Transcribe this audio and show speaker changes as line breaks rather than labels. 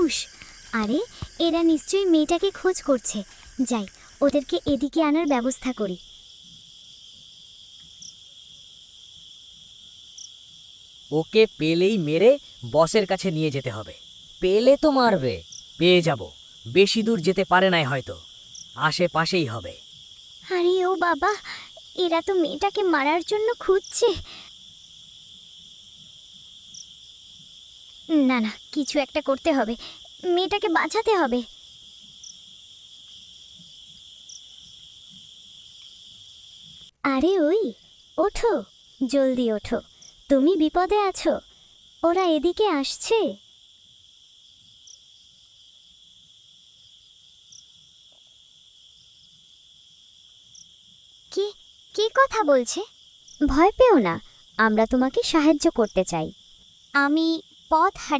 মানুষ। আরে এরা নিশ্চয়ই মেয়েটাকে খোঁজ করছে। যাই, ওদেরকে এদিকে আনার ব্যবস্থা করি।
ওকে পেলেই মেরে বসের কাছে নিয়ে যেতে হবে। পেলে তো মারবে। পেয়ে যাব। বেশি দূর যেতে পারে নাই হয়তো, আশেপাশেই হবে।
আরে ও বাবা, এরা তো মেয়েটাকে মারার জন্য খুঁজছে। না না, কিছু একটা করতে হবে, মেয়েটাকে বাঁচাতে হবে। আরে ওই, ওঠো, জলদি ওঠো, তুমি বিপদে আছো। ওরা এদিকে আসছে। কে কে কথা বলছে? ভয় পেও না, আমরা তোমাকে সাহায্য করতে চাই। আমি পথ হারিয়ে